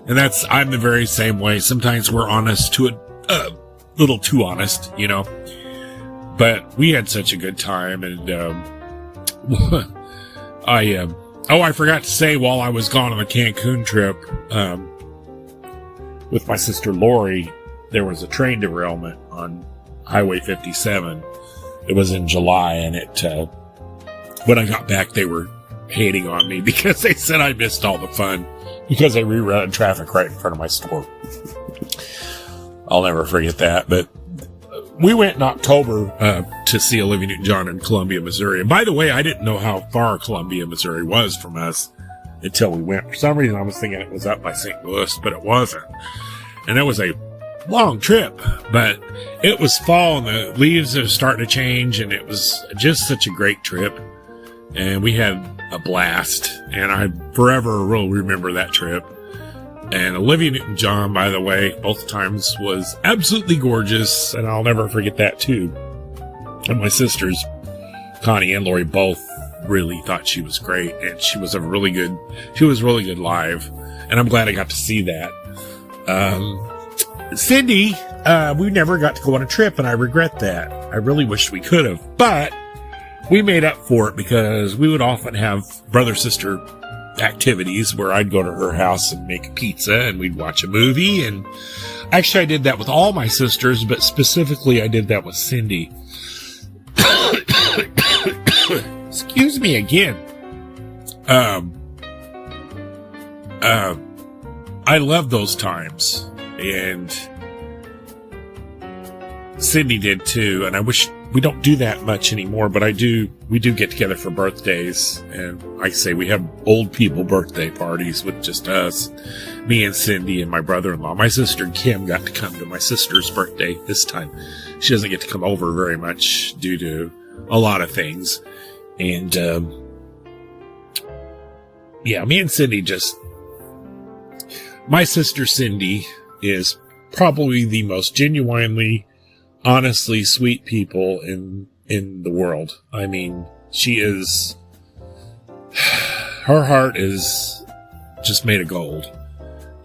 Speaker 1: And I'm the very same way. Sometimes we're honest to a little too honest, you know. But we had such a good time, and I forgot to say, while I was gone on the Cancun trip, with my sister Lori, there was a train derailment on Highway 57. It was in July, and when I got back, they were hating on me because they said I missed all the fun because I rerouted traffic right in front of my store. I'll never forget that. But we went in October to see Olivia Newton-John in Columbia, Missouri. And by the way, I didn't know how far Columbia, Missouri was from us until we went. For some reason, I was thinking it was up by St. Louis, but it wasn't. And it was a long trip, but it was fall and the leaves are starting to change, and it was just such a great trip. And we had a blast, and I forever will remember that trip. And Olivia Newton-John, by the way, both times was absolutely gorgeous, and I'll never forget that too. And my sisters, Connie and Lori, both really thought she was great, and she was really good live, and I'm glad I got to see that. Cindy, we never got to go on a trip, and I regret that. I really wish we could have, but we made up for it because we would often have brother-sister activities where I'd go to her house and make a pizza, and we'd watch a movie. And actually, I did that with all my sisters, but specifically, I did that with Cindy. Excuse me again. I love those times, and Cindy did too. And I wish we don't do that much anymore, but we do get together for birthdays. And like I say, we have old people birthday parties with just us, me and Cindy and my brother-in-law. My sister Kim got to come to my sister's birthday this time. She doesn't get to come over very much due to a lot of things. And, me and Cindy my sister Cindy is probably the most genuinely, honestly sweet people in the world. I mean, her heart is just made of gold,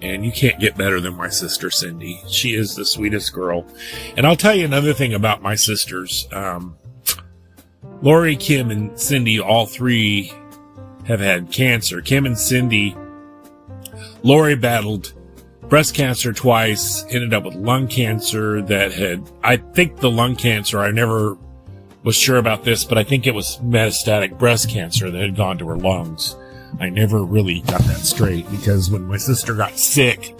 Speaker 1: and you can't get better than my sister Cindy. She is the sweetest girl. And I'll tell you another thing about my sisters. Lori, Kim, and Cindy, all three have had cancer. Kim and Cindy, Lori battled breast cancer twice, ended up with lung cancer I think the lung cancer, I never was sure about this, but I think it was metastatic breast cancer that had gone to her lungs. I never really got that straight, because when my sister got sick,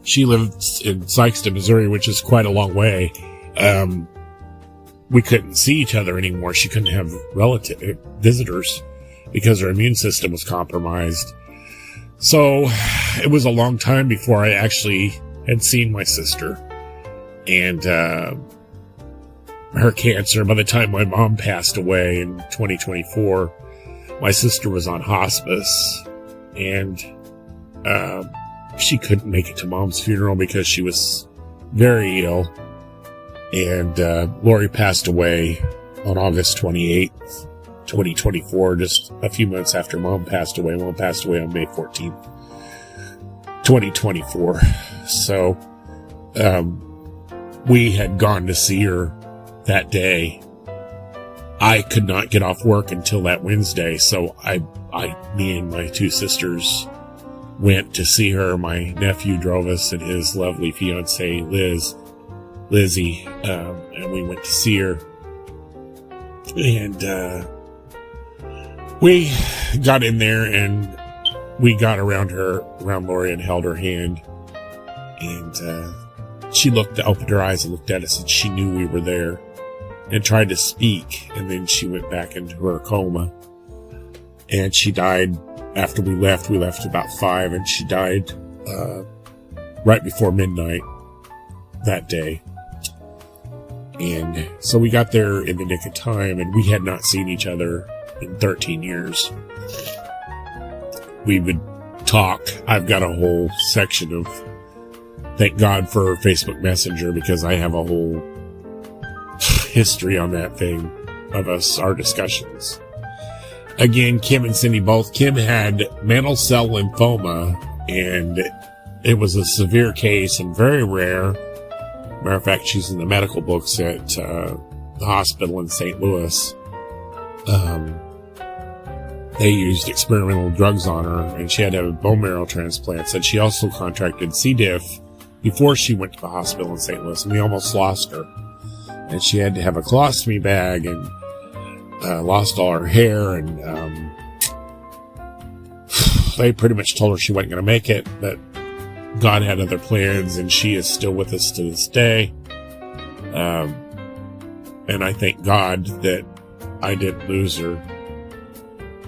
Speaker 1: she lived in Sikeston, Missouri, which is quite a long way. We couldn't see each other anymore. She couldn't have visitors because her immune system was compromised. So it was a long time before I actually had seen my sister. And her cancer. By the time my mom passed away in 2024, my sister was on hospice, and she couldn't make it to Mom's funeral because she was very ill. And Lori passed away on August 28th, 2024, just a few months after Mom passed away. Mom passed away on May 14th, 2024. So we had gone to see her that day. I could not get off work until that Wednesday, so me and my two sisters went to see her. My nephew drove us and his lovely fiancée, Lizzie, and we went to see her. And we got in there and we got around Lori and held her hand. And she opened her eyes and looked at us, and she knew we were there and tried to speak. And then she went back into her coma. And she died after we left. We left about 5, and she died right before midnight that day. And so we got there in the nick of time, and we had not seen each other in 13 years. We would talk. I've got a whole section of thank God for Facebook Messenger, because I have a whole history on that thing of our discussions. Again, Kim and Cindy both. Kim had mantle cell lymphoma, and it was a severe case and very rare. Matter of fact, she's in the medical books at the hospital in St. Louis. They used experimental drugs on her, and she had to have a bone marrow transplant. And she also contracted C. diff before she went to the hospital in St. Louis, and we almost lost her. And she had to have a colostomy bag, and lost all her hair, and they pretty much told her she wasn't going to make it, but God had other plans, and she is still with us to this day. And I thank God that I didn't lose her.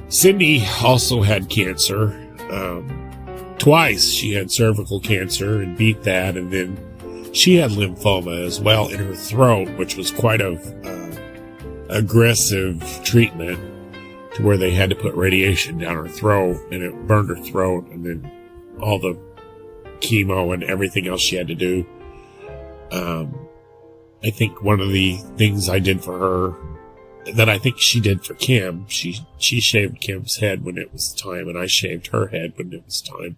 Speaker 1: Cindy also had cancer. Twice she had cervical cancer and beat that, and then she had lymphoma as well in her throat, which was quite a aggressive treatment, to where they had to put radiation down her throat, and it burned her throat, and then all the chemo and everything else she had to do. I think one of the things I did for her that I think she did for Kim, she shaved Kim's head when it was time, and I shaved her head when it was time.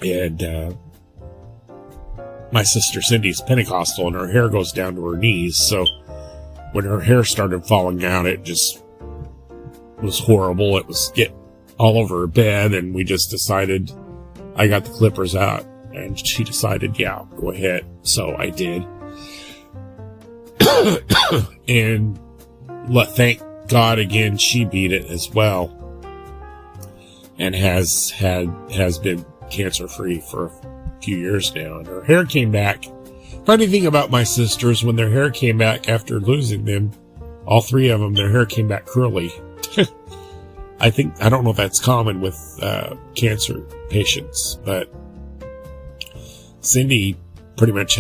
Speaker 1: And my sister Cindy's Pentecostal, and her hair goes down to her knees, so when her hair started falling out, it just was horrible. It was getting all over her bed, and we just decided, I got the clippers out, and she decided, yeah, go ahead. So I did. And thank God again, she beat it as well, and has been cancer free for a few years now. And her hair came back. Funny thing about my sisters, when their hair came back after losing them, all 3 of them, their hair came back curly. I don't know if that's common with cancer patients, but Cindy pretty much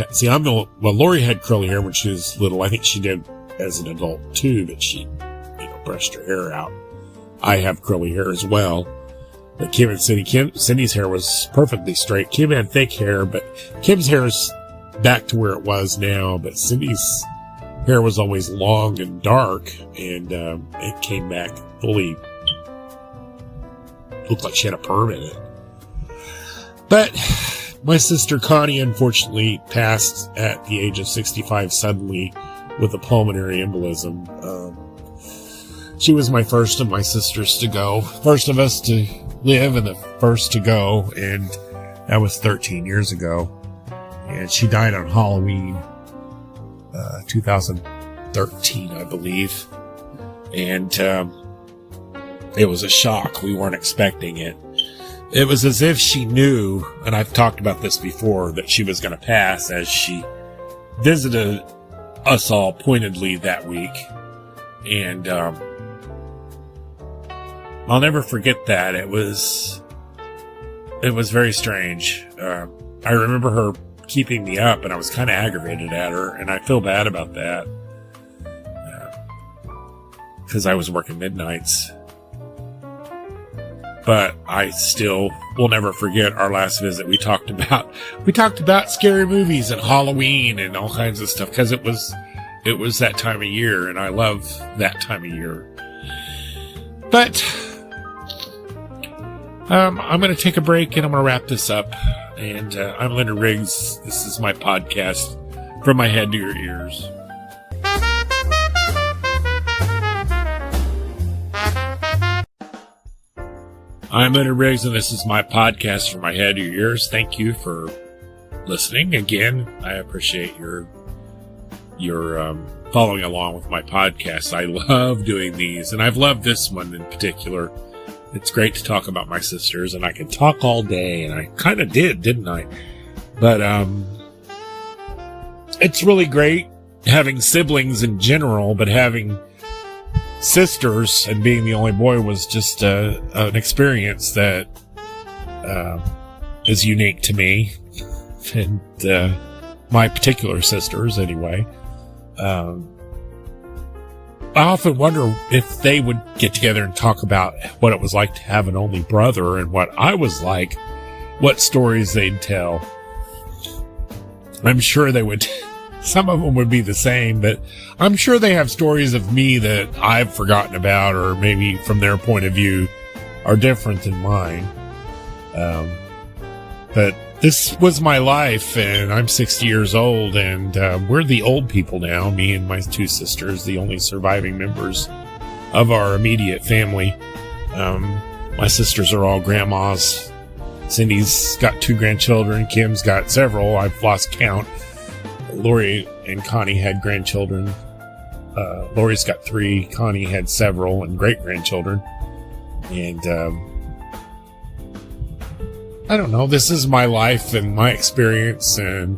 Speaker 1: Lori had curly hair when she was little. I think she did as an adult too, but she, brushed her hair out. I have curly hair as well. But Kim and Cindy's hair was perfectly straight. Kim had thick hair, but Kim's hair is back to where it was now, but Cindy's hair was always long and dark, and it came back fully, looked like she had a perm in it. But my sister Connie unfortunately passed at the age of 65 suddenly with a pulmonary embolism. She was my first of my sisters to go, first of us to live and the first to go, and that was 13 years ago. And she died on Halloween, 2013, I believe. And it was a shock. We weren't expecting it. It was as if she knew, and I've talked about this before, that she was going to pass, as she visited us all pointedly that week. And I'll never forget that. It was very strange. I remember her keeping me up, and I was kind of aggravated at her, and I feel bad about that because I was working midnights. But I still will never forget our last visit. We talked about scary movies and Halloween and all kinds of stuff, because it was that time of year, and I love that time of year. But I'm going to take a break, and I'm going to wrap this up. And I'm Leonard Riggs. This is my podcast, From My Head to Your Ears. I'm Leonard Riggs, and this is my podcast, From My Head to Your Ears. Thank you for listening. Again, I appreciate your following along with my podcast. I love doing these, and I've loved this one in particular. It's great to talk about my sisters, and I can talk all day, and I kind of didn't I? But it's really great having siblings in general, but having sisters and being the only boy was just an experience that is unique to me and my particular sisters anyway. I often wonder if they would get together and talk about what it was like to have an only brother and what I was like, what stories they'd tell. I'm sure they would. Some of them would be the same, but I'm sure they have stories of me that I've forgotten about, or maybe from their point of view are different than mine. But this was my life, and I'm 60 years old, and we're the old people now, me and my two sisters, the only surviving members of our immediate family. My sisters are all grandmas. Cindy's got 2 grandchildren. Kim's got several. I've lost count. Lori and Connie had grandchildren. Lori's got 3. Connie had several and great-grandchildren. And I don't know. This is my life and my experience, and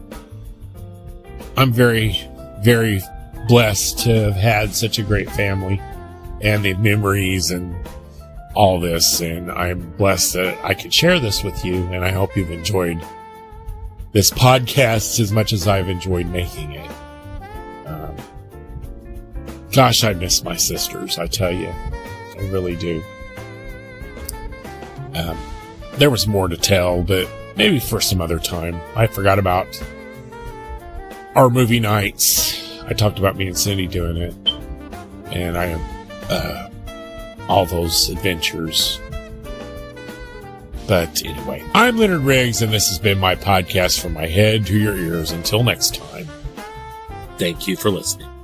Speaker 1: I'm very, very blessed to have had such a great family and the memories and all this. And I'm blessed that I could share this with you, and I hope you've enjoyed this podcast as much as I've enjoyed making it. Gosh, I miss my sisters, I tell you. I really do. There was more to tell, but maybe for some other time. I forgot about our movie nights. I talked about me and Cindy doing it. And all those adventures. But anyway, I'm Leonard Riggs, and this has been my podcast, From My Head to Your Ears. Until next time, thank you for listening.